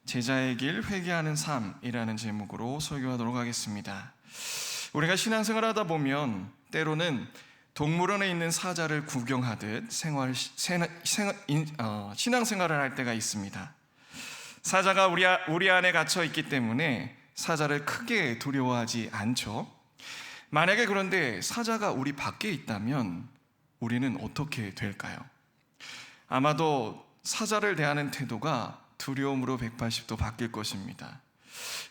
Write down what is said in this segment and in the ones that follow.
제자의 길 회개하는 삶이라는 제목으로 설교하도록 하겠습니다. 우리가 신앙생활 하다 보면 때로는 동물원에 있는 사자를 구경하듯 신앙생활을 할 때가 있습니다. 사자가 우리 안에 갇혀 있기 때문에 사자를 크게 두려워하지 않죠. 만약에 그런데 사자가 우리 밖에 있다면 우리는 어떻게 될까요? 아마도 사자를 대하는 태도가 두려움으로 180도 바뀔 것입니다.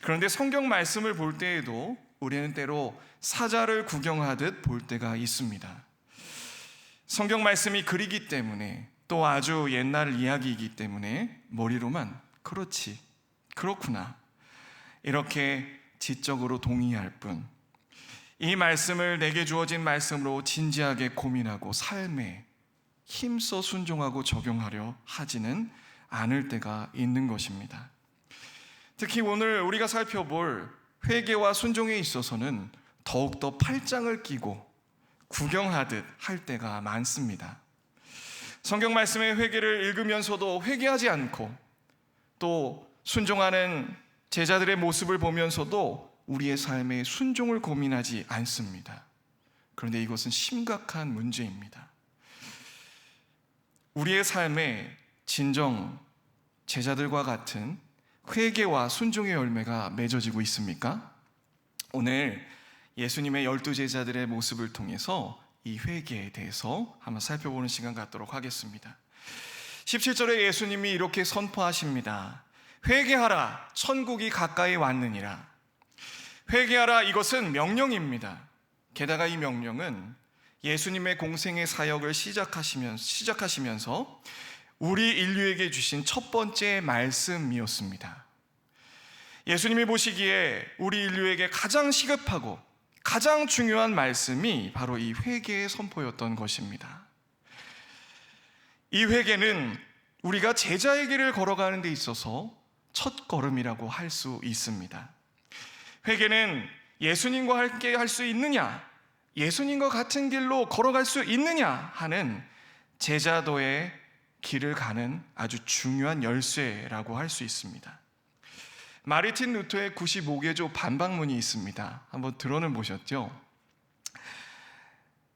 그런데 성경 말씀을 볼 때에도 우리는 때로 사자를 구경하듯 볼 때가 있습니다. 성경 말씀이 글이기 때문에, 또 아주 옛날 이야기이기 때문에 머리로만 그렇지, 그렇구나 이렇게 지적으로 동의할 뿐, 이 말씀을 내게 주어진 말씀으로 진지하게 고민하고 삶에 힘써 순종하고 적용하려 하지는 않을 때가 있는 것입니다. 특히 오늘 우리가 살펴볼 회개와 순종에 있어서는 더욱더 팔짱을 끼고 구경하듯 할 때가 많습니다. 성경 말씀의 회개를 읽으면서도 회개하지 않고, 또 순종하는 제자들의 모습을 보면서도 우리의 삶의 순종을 고민하지 않습니다. 그런데 이것은 심각한 문제입니다. 우리의 삶에 진정 제자들과 같은 회개와 순종의 열매가 맺어지고 있습니까? 오늘 예수님의 12제자들의 모습을 통해서 이 회개에 대해서 한번 살펴보는 시간 갖도록 하겠습니다. 17절에 예수님이 이렇게 선포하십니다. 회개하라, 천국이 가까이 왔느니라. 회개하라, 이것은 명령입니다. 게다가 이 명령은 예수님의 공생의 사역을 시작하시면서 우리 인류에게 주신 첫 번째 말씀이었습니다. 예수님이 보시기에 우리 인류에게 가장 시급하고 가장 중요한 말씀이 바로 이 회개의 선포였던 것입니다. 이 회개는 우리가 제자의 길을 걸어가는 데 있어서 첫 걸음이라고 할 수 있습니다. 회개는 예수님과 함께 할 수 있느냐, 예수님과 같은 길로 걸어갈 수 있느냐 하는 제자도의 길을 가는 아주 중요한 열쇠라고 할 수 있습니다. 마르틴 루터의 95개조 반박문이 있습니다. 한번 들어는 보셨죠?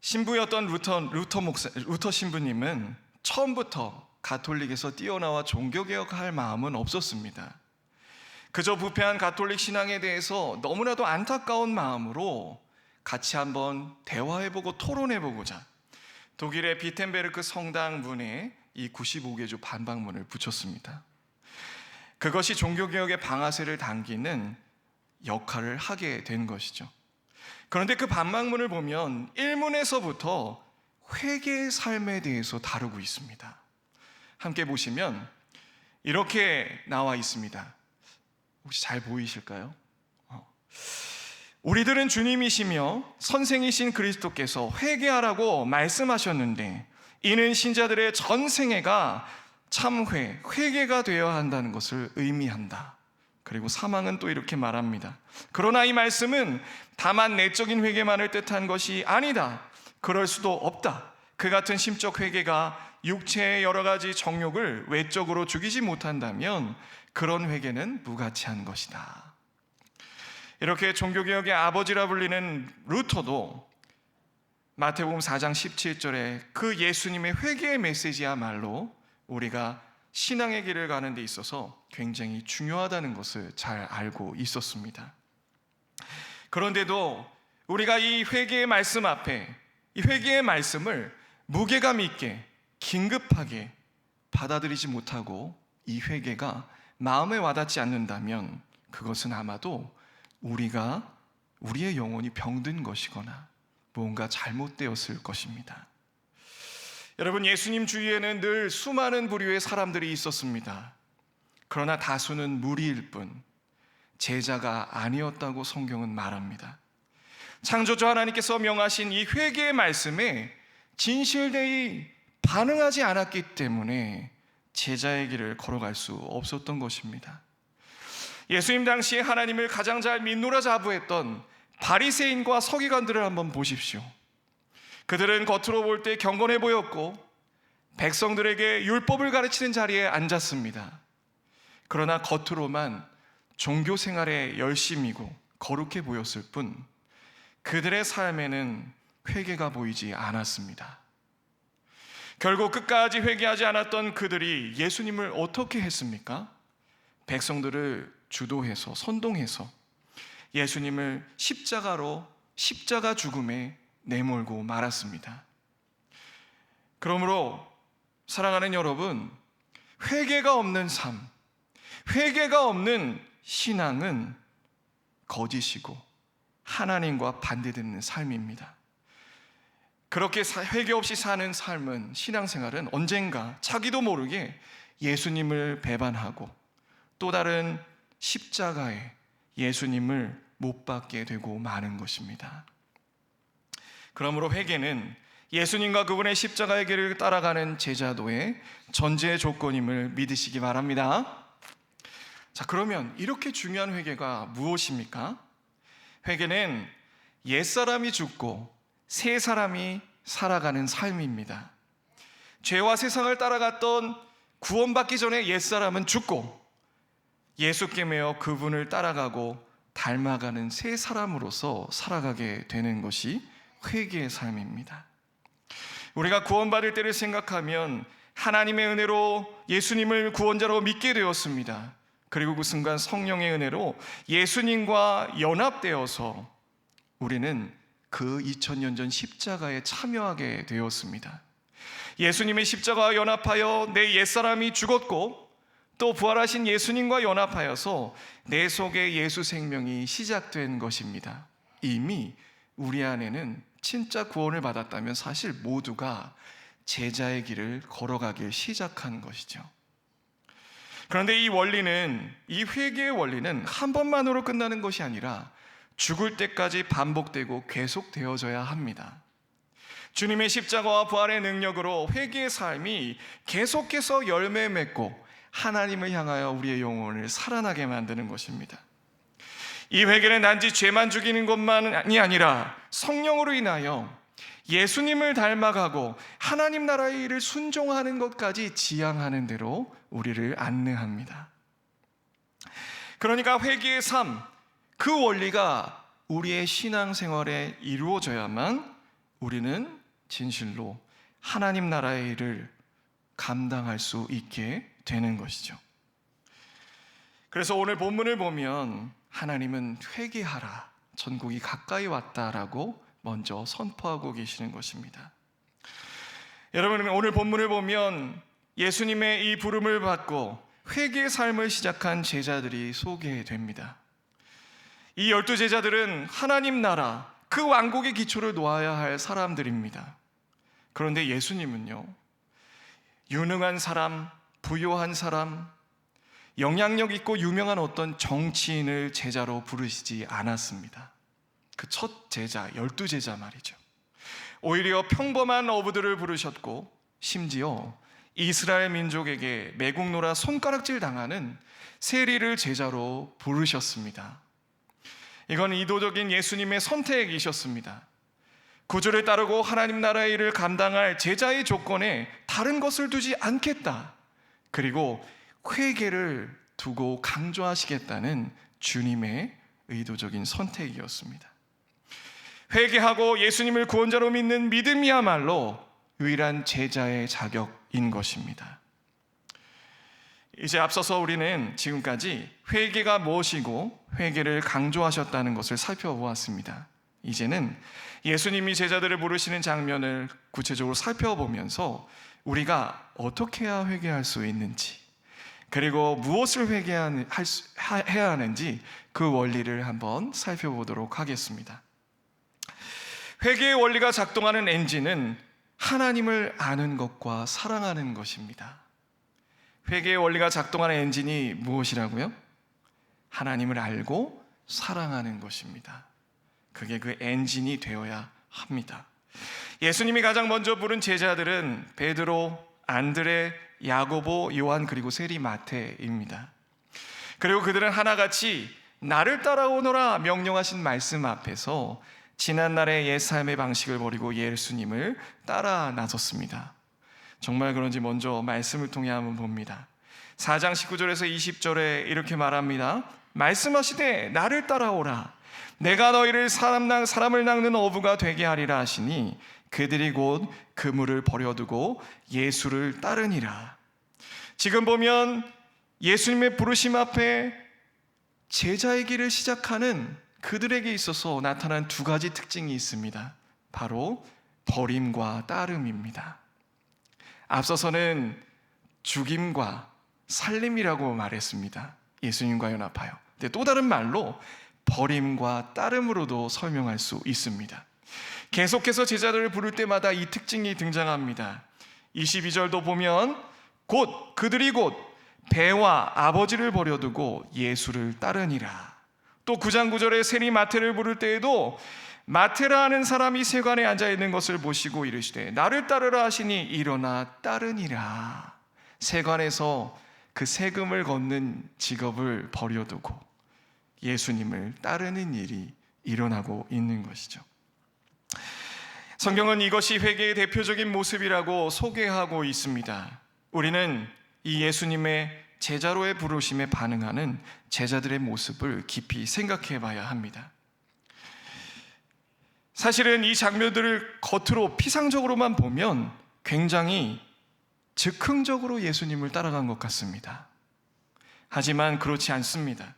신부였던 루터 신부님은 처음부터 가톨릭에서 뛰어나와 종교개혁할 마음은 없었습니다. 그저 부패한 가톨릭 신앙에 대해서 너무나도 안타까운 마음으로 같이 한번 대화해보고 토론해보고자 독일의 비텐베르크 성당 문에 이 95개조 반박문을 붙였습니다. 그것이 종교개혁의 방아쇠를 당기는 역할을 하게 된 것이죠. 그런데 그 반박문을 보면 1문에서부터 회개의 삶에 대해서 다루고 있습니다. 함께 보시면 이렇게 나와 있습니다. 혹시 잘 보이실까요? 우리들은 주님이시며 선생이신 그리스도께서 회개하라고 말씀하셨는데, 이는 신자들의 전 생애가 참회, 회개가 되어야 한다는 것을 의미한다. 그리고 사망은 또 이렇게 말합니다. 그러나 이 말씀은 다만 내적인 회개만을 뜻한 것이 아니다. 그럴 수도 없다. 그 같은 심적 회개가 육체의 여러 가지 정욕을 외적으로 죽이지 못한다면 그런 회개는 무가치한 것이다. 이렇게 종교개혁의 아버지라 불리는 루터도 마태복음 4장 17절에 그 예수님의 회개의 메시지야말로 우리가 신앙의 길을 가는 데 있어서 굉장히 중요하다는 것을 잘 알고 있었습니다. 그런데도 우리가 이 회개의 말씀 앞에, 이 회개의 말씀을 무게감 있게 긴급하게 받아들이지 못하고 이 회개가 마음에 와닿지 않는다면 그것은 아마도 우리의 영혼이 병든 것이거나 뭔가 잘못되었을 것입니다. 여러분, 예수님 주위에는 늘 수많은 부류의 사람들이 있었습니다. 그러나 다수는 무리일 뿐 제자가 아니었다고 성경은 말합니다. 창조주 하나님께서 명하신 이 회개의 말씀에 진실되이 반응하지 않았기 때문에 제자의 길을 걸어갈 수 없었던 것입니다. 예수님 당시에 하나님을 가장 잘 믿노라 자부했던 바리새인과 서기관들을 한번 보십시오. 그들은 겉으로 볼 때 경건해 보였고 백성들에게 율법을 가르치는 자리에 앉았습니다. 그러나 겉으로만 종교 생활에 열심이고 거룩해 보였을 뿐 그들의 삶에는 회개가 보이지 않았습니다. 결국 끝까지 회개하지 않았던 그들이 예수님을 어떻게 했습니까? 백성들을 주도해서 선동해서 예수님을 십자가 죽음에 내몰고 말았습니다. 그러므로 사랑하는 여러분, 회개가 없는 삶, 회개가 없는 신앙은 거짓이고 하나님과 반대되는 삶입니다. 그렇게 회개 없이 사는 삶은, 신앙생활은 언젠가 자기도 모르게 예수님을 배반하고 또 다른 십자가에 예수님을 못 박게 되고 마는 것입니다. 그러므로 회개는 예수님과 그분의 십자가의 길을 따라가는 제자도의 전제 조건임을 믿으시기 바랍니다. 자, 그러면 이렇게 중요한 회개가 무엇입니까? 회개는 옛사람이 죽고 새 사람이 살아가는 삶입니다. 죄와 세상을 따라갔던 구원받기 전에 옛사람은 죽고 예수께 매어 그분을 따라가고 닮아가는 새 사람으로서 살아가게 되는 것이 회개의 삶입니다. 우리가 구원받을 때를 생각하면 하나님의 은혜로 예수님을 구원자로 믿게 되었습니다. 그리고 그 순간 성령의 은혜로 예수님과 연합되어서 우리는 그 2000년 전 십자가에 참여하게 되었습니다. 예수님의 십자가와 연합하여 내 옛사람이 죽었고 또 부활하신 예수님과 연합하여서 내 속에 예수 생명이 시작된 것입니다. 이미 우리 안에는 진짜 구원을 받았다면 사실 모두가 제자의 길을 걸어가길 시작한 것이죠. 그런데 이 회개의 원리는 한 번만으로 끝나는 것이 아니라 죽을 때까지 반복되고 계속되어져야 합니다. 주님의 십자가와 부활의 능력으로 회개의 삶이 계속해서 열매 맺고 하나님을 향하여 우리의 영혼을 살아나게 만드는 것입니다. 이 회개는 단지 죄만 죽이는 것만이 아니라 성령으로 인하여 예수님을 닮아가고 하나님 나라의 일을 순종하는 것까지 지향하는 대로 우리를 안내합니다. 그러니까 회개의 삶, 그 원리가 우리의 신앙생활에 이루어져야만 우리는 진실로 하나님 나라의 일을 감당할 수 있게 되는 것이죠. 그래서 오늘 본문을 보면 하나님은 회개하라, 천국이 가까이 왔다라고 먼저 선포하고 계시는 것입니다. 여러분, 오늘 본문을 보면 예수님의 이 부름을 받고 회개의 삶을 시작한 제자들이 소개됩니다. 이 12제자들은 하나님 나라, 그 왕국의 기초를 놓아야 할 사람들입니다. 그런데 예수님은요, 유능한 사람, 부유한 사람, 영향력 있고 유명한 어떤 정치인을 제자로 부르시지 않았습니다. 그 첫 제자, 12제자 말이죠. 오히려 평범한 어부들을 부르셨고 심지어 이스라엘 민족에게 매국노라 손가락질 당하는 세리를 제자로 부르셨습니다. 이건 의도적인 예수님의 선택이셨습니다. 구주를 따르고 하나님 나라의 일을 감당할 제자의 조건에 다른 것을 두지 않겠다. 그리고 회개를 두고 강조하시겠다는 주님의 의도적인 선택이었습니다. 회개하고 예수님을 구원자로 믿는 믿음이야말로 유일한 제자의 자격인 것입니다. 이제 앞서서 우리는 지금까지 회개가 무엇이고 회개를 강조하셨다는 것을 살펴보았습니다. 이제는 예수님이 제자들을 부르시는 장면을 구체적으로 살펴보면서 우리가 어떻게 해야 회개할 수 있는지, 그리고 무엇을 해야 하는지 그 원리를 한번 살펴보도록 하겠습니다. 회개의 원리가 작동하는 엔진은 하나님을 아는 것과 사랑하는 것입니다. 회개의 원리가 작동하는 엔진이 무엇이라고요? 하나님을 알고 사랑하는 것입니다. 그게 그 엔진이 되어야 합니다. 예수님이 가장 먼저 부른 제자들은 베드로, 안드레, 야고보, 요한, 그리고 세리 마태입니다. 그리고 그들은 하나같이 나를 따라오너라 명령하신 말씀 앞에서 지난날의 옛 삶의 방식을 버리고 예수님을 따라 나섰습니다. 정말 그런지 먼저 말씀을 통해 한번 봅니다. 4장 19절에서 20절에 이렇게 말합니다. 말씀하시되 나를 따라오라. 내가 너희를 사람을 낚는 어부가 되게 하리라 하시니 그들이 곧 그물을 버려두고 예수를 따르니라. 지금 보면 예수님의 부르심 앞에 제자의 길을 시작하는 그들에게 있어서 나타난 두 가지 특징이 있습니다. 바로 버림과 따름입니다. 앞서서는 죽임과 살림이라고 말했습니다. 예수님과 연합하여. 근데 또 다른 말로 버림과 따름으로도 설명할 수 있습니다. 계속해서 제자들을 부를 때마다 이 특징이 등장합니다. 22절도 보면 그들이 곧 배와 아버지를 버려두고 예수를 따르니라. 또 9장 9절에 세리 마태를 부를 때에도 마태라 하는 사람이 세관에 앉아있는 것을 보시고 이르시되 나를 따르라 하시니 일어나 따르니라. 세관에서 그 세금을 걷는 직업을 버려두고 예수님을 따르는 일이 일어나고 있는 것이죠. 성경은 이것이 회개의 대표적인 모습이라고 소개하고 있습니다. 우리는 이 예수님의 제자로의 부르심에 반응하는 제자들의 모습을 깊이 생각해 봐야 합니다. 사실은 이 장면들을 겉으로 피상적으로만 보면 굉장히 즉흥적으로 예수님을 따라간 것 같습니다. 하지만 그렇지 않습니다.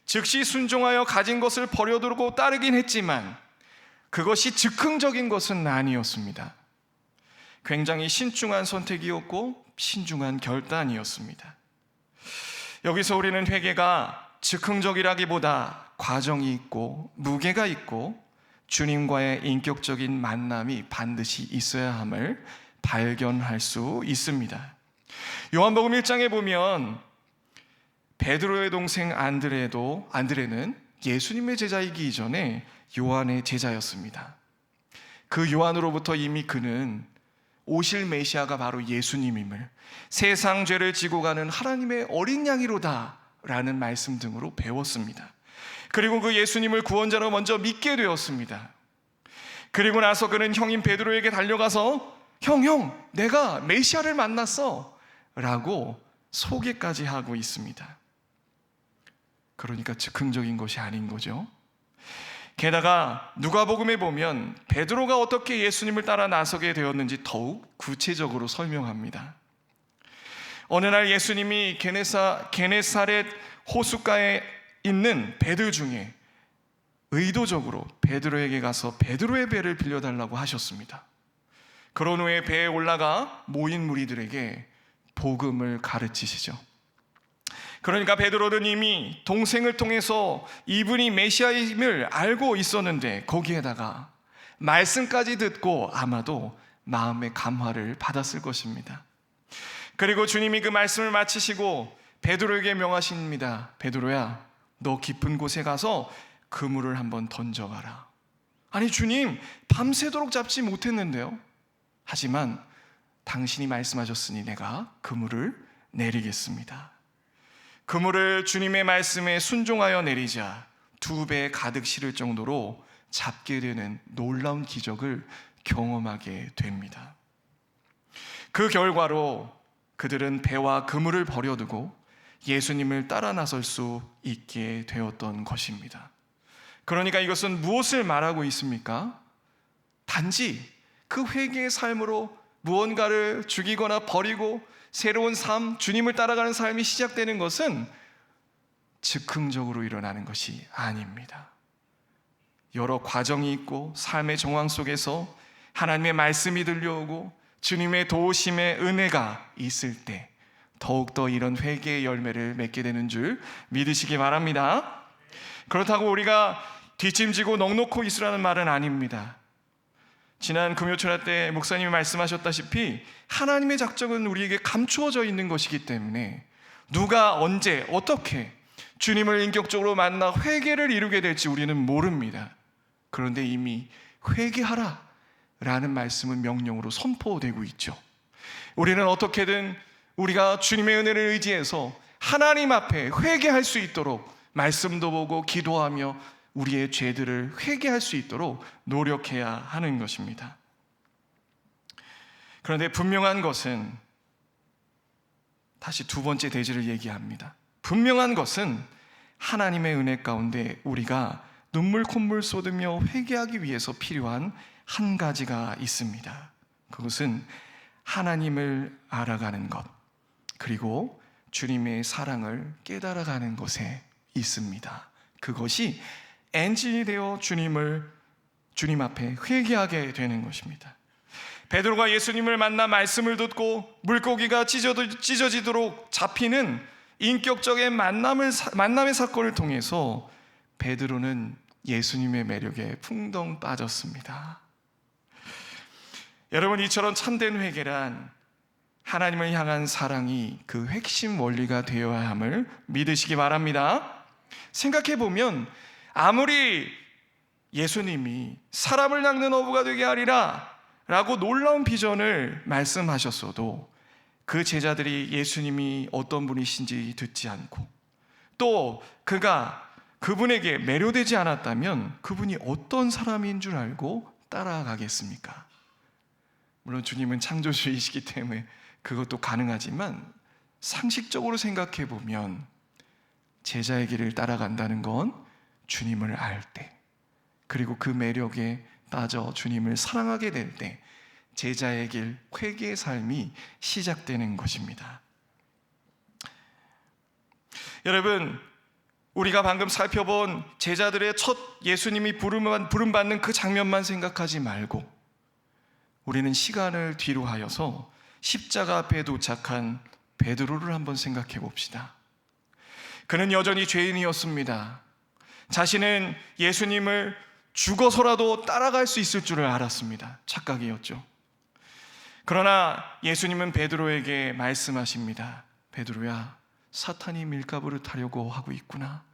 즉시 순종하여 가진 것을 버려두고 따르긴 했지만 그것이 즉흥적인 것은 아니었습니다. 굉장히 신중한 선택이었고 신중한 결단이었습니다. 여기서 우리는 회개가 즉흥적이라기보다 과정이 있고 무게가 있고 주님과의 인격적인 만남이 반드시 있어야 함을 발견할 수 있습니다. 요한복음 1장에 보면 베드로의 동생 안드레는 예수님의 제자이기 이전에 요한의 제자였습니다. 그 요한으로부터 이미 그는 오실 메시아가 바로 예수님임을, 세상 죄를 지고 가는 하나님의 어린 양이로다 라는 말씀 등으로 배웠습니다. 그리고 그 예수님을 구원자로 먼저 믿게 되었습니다. 그리고 나서 그는 형인 베드로에게 달려가서 형, 내가 메시아를 만났어 라고 소개까지 하고 있습니다. 그러니까 즉흥적인 것이 아닌 거죠. 게다가 누가복음에 보면 베드로가 어떻게 예수님을 따라 나서게 되었는지 더욱 구체적으로 설명합니다. 어느 날 예수님이 게네사렛 호숫가에 있는 배들 중에 의도적으로 베드로에게 가서 베드로의 배를 빌려달라고 하셨습니다. 그런 후에 배에 올라가 모인 무리들에게 복음을 가르치시죠. 그러니까 베드로는 이미 동생을 통해서 이분이 메시아임을 알고 있었는데 거기에다가 말씀까지 듣고 아마도 마음의 감화를 받았을 것입니다. 그리고 주님이 그 말씀을 마치시고 베드로에게 명하십니다. 베드로야, 너 깊은 곳에 가서 그물을 한번 던져봐라. 아니 주님, 밤새도록 잡지 못했는데요. 하지만 당신이 말씀하셨으니 내가 그물을 내리겠습니다. 그물을 주님의 말씀에 순종하여 내리자 2배 가득 실을 정도로 잡게 되는 놀라운 기적을 경험하게 됩니다. 그 결과로 그들은 배와 그물을 버려두고 예수님을 따라 나설 수 있게 되었던 것입니다. 그러니까 이것은 무엇을 말하고 있습니까? 단지 그 회개의 삶으로 무언가를 죽이거나 버리고 새로운 삶, 주님을 따라가는 삶이 시작되는 것은 즉흥적으로 일어나는 것이 아닙니다. 여러 과정이 있고 삶의 정황 속에서 하나님의 말씀이 들려오고 주님의 도우심의 은혜가 있을 때 더욱더 이런 회개의 열매를 맺게 되는 줄 믿으시기 바랍니다. 그렇다고 우리가 뒷짐지고 넋놓고 있으라는 말은 아닙니다. 지난 금요철야 때 목사님이 말씀하셨다시피 하나님의 작정은 우리에게 감추어져 있는 것이기 때문에 누가 언제 어떻게 주님을 인격적으로 만나 회개를 이루게 될지 우리는 모릅니다. 그런데 이미 회개하라 라는 말씀은 명령으로 선포되고 있죠. 우리는 어떻게든 우리가 주님의 은혜를 의지해서 하나님 앞에 회개할 수 있도록 말씀도 보고 기도하며 우리의 죄들을 회개할 수 있도록 노력해야 하는 것입니다. 그런데 분명한 것은 다시 두 번째 대지를 얘기합니다. 분명한 것은 하나님의 은혜 가운데 우리가 눈물 콧물 쏟으며 회개하기 위해서 필요한 한 가지가 있습니다. 그것은 하나님을 알아가는 것, 그리고 주님의 사랑을 깨달아가는 것에 있습니다. 그것이 엔진이 되어 주님 앞에 회개하게 되는 것입니다. 베드로가 예수님을 만나 말씀을 듣고 물고기가 찢어지도록 잡히는 인격적인 만남의 사건을 통해서 베드로는 예수님의 매력에 풍덩 빠졌습니다. 여러분, 이처럼 참된 회개란 하나님을 향한 사랑이 그 핵심 원리가 되어야 함을 믿으시기 바랍니다. 생각해보면 아무리 예수님이 사람을 낚는 어부가 되게 하리라 라고 놀라운 비전을 말씀하셨어도 그 제자들이 예수님이 어떤 분이신지 듣지 않고 또 그분에게 매료되지 않았다면 그분이 어떤 사람인 줄 알고 따라가겠습니까? 물론 주님은 창조주이시기 때문에 그것도 가능하지만 상식적으로 생각해 보면 제자의 길을 따라간다는 건 주님을 알 때, 그리고 그 매력에 빠져 주님을 사랑하게 될 때 제자의 길, 회개의 삶이 시작되는 것입니다. 여러분, 우리가 방금 살펴본 제자들의 첫 예수님이 부름받는 그 장면만 생각하지 말고 우리는 시간을 뒤로 하여서 십자가 앞에 도착한 베드로를 한번 생각해 봅시다. 그는 여전히 죄인이었습니다. 자신은 예수님을 죽어서라도 따라갈 수 있을 줄을 알았습니다. 착각이었죠. 그러나 예수님은 베드로에게 말씀하십니다. 베드로야, 사탄이 밀가부를 타려고 하고 있구나.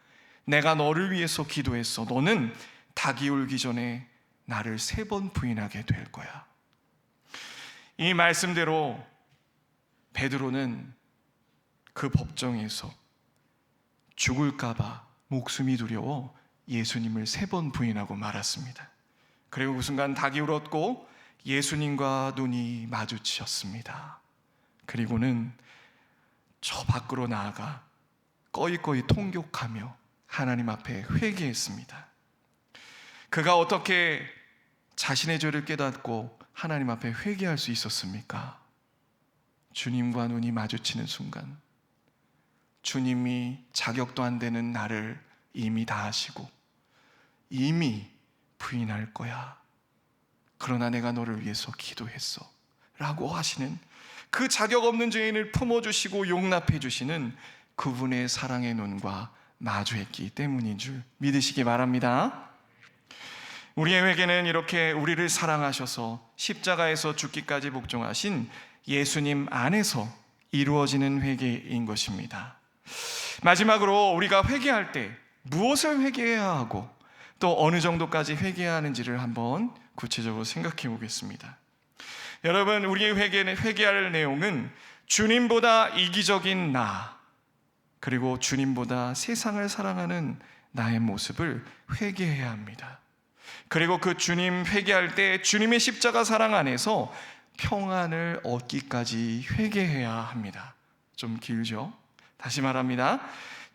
내가 너를 위해서 기도했어. 너는 닭이 울기 전에 나를 3번 부인하게 될 거야. 이 말씀대로 베드로는 그 법정에서 죽을까 봐 목숨이 두려워 예수님을 3번 부인하고 말았습니다. 그리고 그 순간 닭이 울었고 예수님과 눈이 마주치셨습니다. 그리고는 저 밖으로 나아가 꺼이꺼이 통곡하며 하나님 앞에 회개했습니다. 그가 어떻게 자신의 죄를 깨닫고 하나님 앞에 회개할 수 있었습니까? 주님과 눈이 마주치는 순간 주님이 자격도 안 되는 나를 이미 다 아시고 이미 부인할 거야. 그러나 내가 너를 위해서 기도했어 라고 하시는 그 자격 없는 죄인을 품어주시고 용납해 주시는 그분의 사랑의 눈과 마주했기 때문인 줄 믿으시기 바랍니다. 우리의 회개는 이렇게 우리를 사랑하셔서 십자가에서 죽기까지 복종하신 예수님 안에서 이루어지는 회개인 것입니다. 마지막으로 우리가 회개할 때 무엇을 회개해야 하고 또 어느 정도까지 회개해야 하는지를 한번 구체적으로 생각해 보겠습니다. 여러분, 우리의 회개할 내용은 주님보다 이기적인 나, 그리고 주님보다 세상을 사랑하는 나의 모습을 회개해야 합니다. 그리고 그 주님 회개할 때 주님의 십자가 사랑 안에서 평안을 얻기까지 회개해야 합니다. 좀 길죠? 다시 말합니다.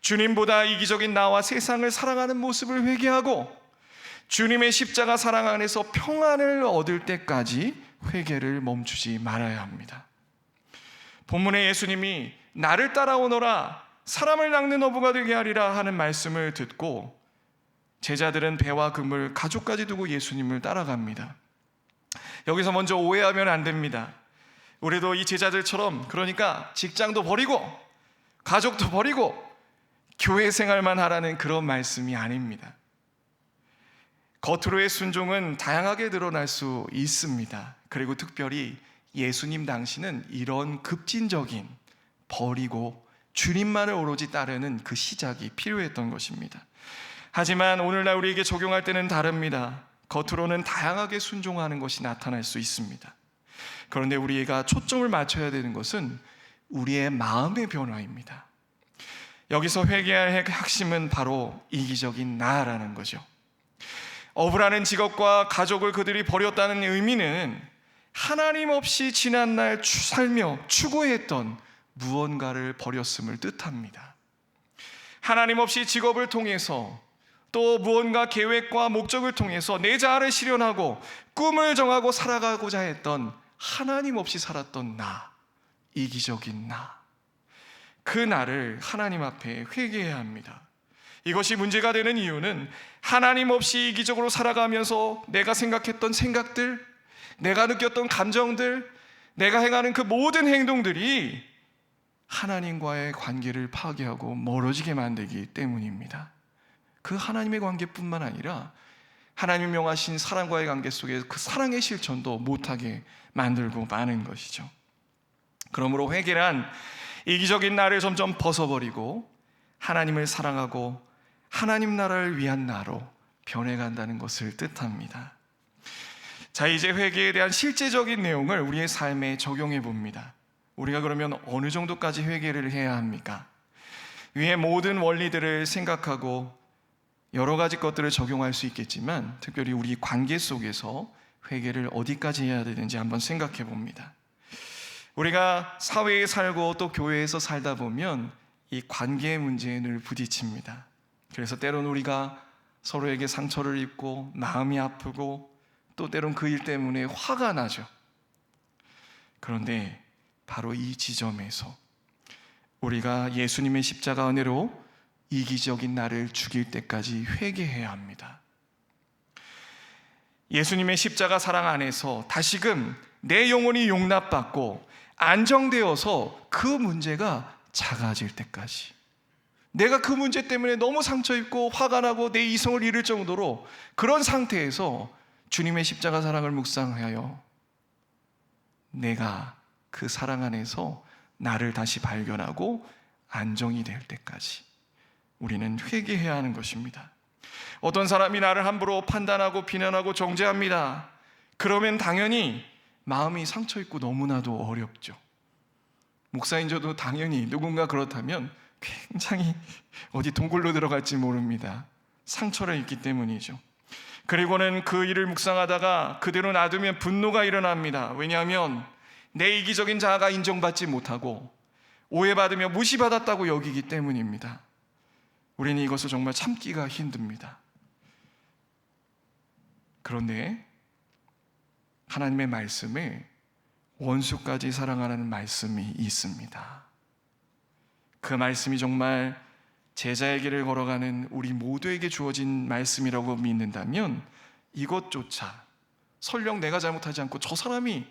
주님보다 이기적인 나와 세상을 사랑하는 모습을 회개하고 주님의 십자가 사랑 안에서 평안을 얻을 때까지 회개를 멈추지 말아야 합니다. 본문에 예수님이 나를 따라오너라 사람을 낚는 어부가 되게 하리라 하는 말씀을 듣고 제자들은 배와 그물, 가족까지 두고 예수님을 따라갑니다. 여기서 먼저 오해하면 안 됩니다. 우리도 이 제자들처럼, 그러니까 직장도 버리고 가족도 버리고 교회 생활만 하라는 그런 말씀이 아닙니다. 겉으로의 순종은 다양하게 드러날 수 있습니다. 그리고 특별히 예수님 당시는 이런 급진적인 버리고 주님만을 오로지 따르는 그 시작이 필요했던 것입니다. 하지만 오늘날 우리에게 적용할 때는 다릅니다. 겉으로는 다양하게 순종하는 것이 나타날 수 있습니다. 그런데 우리가 초점을 맞춰야 되는 것은 우리의 마음의 변화입니다. 여기서 회개할 핵심은 바로 이기적인 나라는 거죠. 어부라는 직업과 가족을 그들이 버렸다는 의미는 하나님 없이 지난날 살며 추구했던 무언가를 버렸음을 뜻합니다. 하나님 없이 직업을 통해서 또 무언가 계획과 목적을 통해서 내 자아를 실현하고 꿈을 정하고 살아가고자 했던 하나님 없이 살았던 나, 이기적인 나, 그 나를 하나님 앞에 회개해야 합니다. 이것이 문제가 되는 이유는 하나님 없이 이기적으로 살아가면서 내가 생각했던 생각들, 내가 느꼈던 감정들, 내가 행하는 그 모든 행동들이 하나님과의 관계를 파괴하고 멀어지게 만들기 때문입니다. 그 하나님의 관계뿐만 아니라 하나님이 명하신 사랑과의 관계 속에 그 사랑의 실천도 못하게 만들고 마는 것이죠. 그러므로 회개란 이기적인 나를 점점 벗어버리고 하나님을 사랑하고 하나님 나라를 위한 나로 변해간다는 것을 뜻합니다. 자, 이제 회개에 대한 실제적인 내용을 우리의 삶에 적용해 봅니다. 우리가 그러면 어느 정도까지 회개를 해야 합니까? 위의 모든 원리들을 생각하고 여러 가지 것들을 적용할 수 있겠지만 특별히 우리 관계 속에서 회개를 어디까지 해야 되는지 한번 생각해 봅니다. 우리가 사회에 살고 또 교회에서 살다 보면 이 관계의 문제에 늘 부딪힙니다. 그래서 때로는 우리가 서로에게 상처를 입고 마음이 아프고 또 때론 그 일 때문에 화가 나죠. 그런데 바로 이 지점에서 우리가 예수님의 십자가 은혜로 이기적인 나를 죽일 때까지 회개해야 합니다. 예수님의 십자가 사랑 안에서 다시금 내 영혼이 용납받고 안정되어서 그 문제가 작아질 때까지, 내가 그 문제 때문에 너무 상처 입고 화가 나고 내 이성을 잃을 정도로 그런 상태에서 주님의 십자가 사랑을 묵상하여 내가 그 사랑 안에서 나를 다시 발견하고 안정이 될 때까지 우리는 회개해야 하는 것입니다. 어떤 사람이 나를 함부로 판단하고 비난하고 정죄합니다. 그러면 당연히 마음이 상처 입고 너무나도 어렵죠. 목사인 저도 당연히 누군가 그렇다면 굉장히 어디 동굴로 들어갈지 모릅니다. 상처를 입기 때문이죠. 그리고는 그 일을 묵상하다가 그대로 놔두면 분노가 일어납니다. 왜냐하면 내 이기적인 자아가 인정받지 못하고 오해받으며 무시받았다고 여기기 때문입니다. 우리는 이것을 정말 참기가 힘듭니다. 그런데 하나님의 말씀에 원수까지 사랑하라는 말씀이 있습니다. 그 말씀이 정말 제자의 길을 걸어가는 우리 모두에게 주어진 말씀이라고 믿는다면 이것조차 설령 내가 잘못하지 않고 저 사람이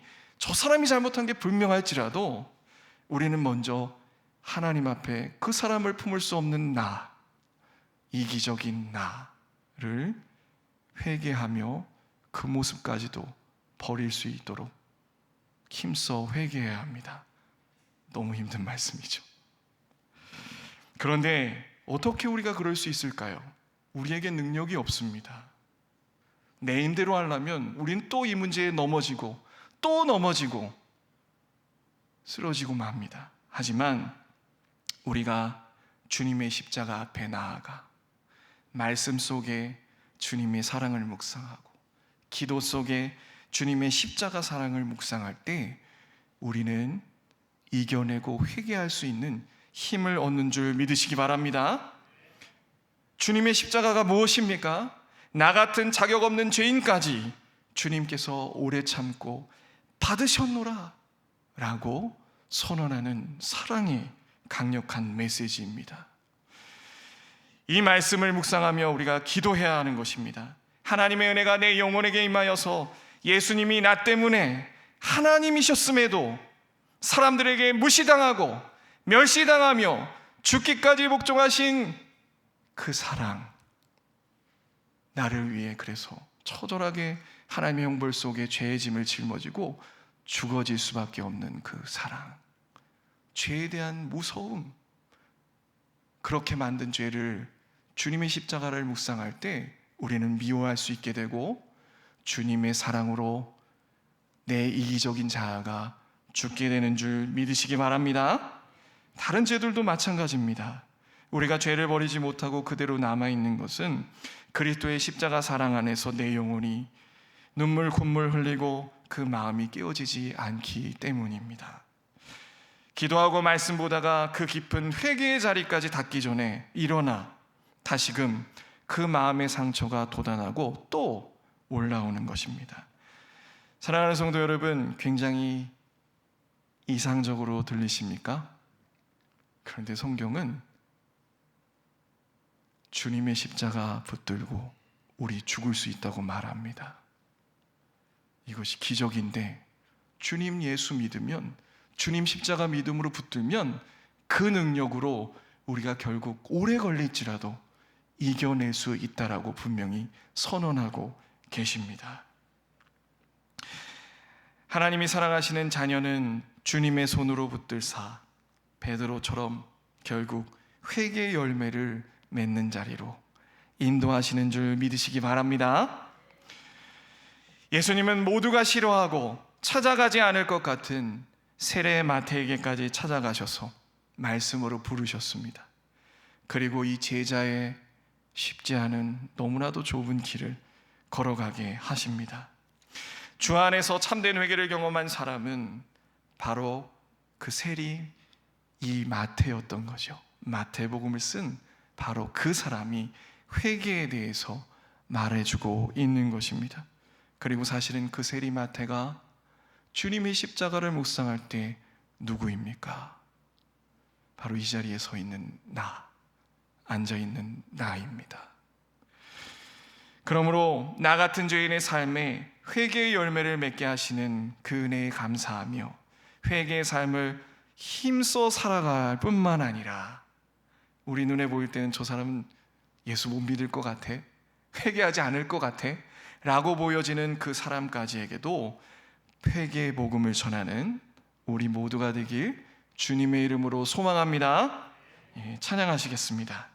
잘못한 게 분명할지라도 우리는 먼저 하나님 앞에 그 사람을 품을 수 없는 나, 이기적인 나를 회개하며 그 모습까지도 버릴 수 있도록 힘써 회개해야 합니다. 너무 힘든 말씀이죠. 그런데 어떻게 우리가 그럴 수 있을까요? 우리에게 능력이 없습니다. 내 임대로 하려면 우린 또 이 문제에 넘어지고 또 넘어지고 쓰러지고 맙니다. 하지만 우리가 주님의 십자가 앞에 나아가 말씀 속에 주님의 사랑을 묵상하고 기도 속에 주님의 십자가 사랑을 묵상할 때 우리는 이겨내고 회개할 수 있는 힘을 얻는 줄 믿으시기 바랍니다. 주님의 십자가가 무엇입니까? 나 같은 자격 없는 죄인까지 주님께서 오래 참고 받으셨노라 라고 선언하는 사랑의 강력한 메시지입니다. 이 말씀을 묵상하며 우리가 기도해야 하는 것입니다. 하나님의 은혜가 내 영혼에게 임하여서 예수님이 나 때문에 하나님이셨음에도 사람들에게 무시당하고 멸시당하며 죽기까지 복종하신 그 사랑, 나를 위해 그래서 처절하게 하나님의 형벌 속에 죄의 짐을 짊어지고 죽어질 수밖에 없는 그 사랑, 죄에 대한 무서움, 그렇게 만든 죄를 주님의 십자가를 묵상할 때 우리는 미워할 수 있게 되고 주님의 사랑으로 내 이기적인 자아가 죽게 되는 줄 믿으시기 바랍니다. 다른 죄들도 마찬가지입니다. 우리가 죄를 버리지 못하고 그대로 남아있는 것은 그리스도의 십자가 사랑 안에서 내 영혼이 눈물 콧물 흘리고 그 마음이 깨어지지 않기 때문입니다. 기도하고 말씀 보다가 그 깊은 회개의 자리까지 닿기 전에 일어나 다시금 그 마음의 상처가 돋아나고 또 올라오는 것입니다. 사랑하는 성도 여러분, 굉장히 이상적으로 들리십니까? 그런데 성경은 주님의 십자가 붙들고 우리 죽을 수 있다고 말합니다. 이것이 기적인데, 주님 예수 믿으면, 주님 십자가 믿음으로 붙들면 그 능력으로 우리가 결국 오래 걸릴지라도 이겨낼 수 있다라고 분명히 선언하고 계십니다. 하나님이 사랑하시는 자녀는 주님의 손으로 붙들사 베드로처럼 결국 회개의 열매를 맺는 자리로 인도하시는 줄 믿으시기 바랍니다. 예수님은 모두가 싫어하고 찾아가지 않을 것 같은 세례 마태에게까지 찾아가셔서 말씀으로 부르셨습니다. 그리고 이 제자의 쉽지 않은 너무나도 좁은 길을 걸어가게 하십니다. 주 안에서 참된 회개를 경험한 사람은 바로 그 세리 이 마태였던 거죠. 마태복음을 쓴 바로 그 사람이 회개에 대해서 말해주고 있는 것입니다. 그리고 사실은 그 세리 마태가 주님의 십자가를 묵상할 때 누구입니까? 바로 이 자리에 서 있는 나, 앉아있는 나입니다. 그러므로 나 같은 죄인의 삶에 회개의 열매를 맺게 하시는 그 은혜에 감사하며 회개의 삶을 힘써 살아갈 뿐만 아니라, 우리 눈에 보일 때는 저 사람은 예수 못 믿을 것 같아, 회개하지 않을 것 같아 라고 보여지는 그 사람까지에게도 회개의 복음을 전하는 우리 모두가 되길 주님의 이름으로 소망합니다. 찬양하시겠습니다.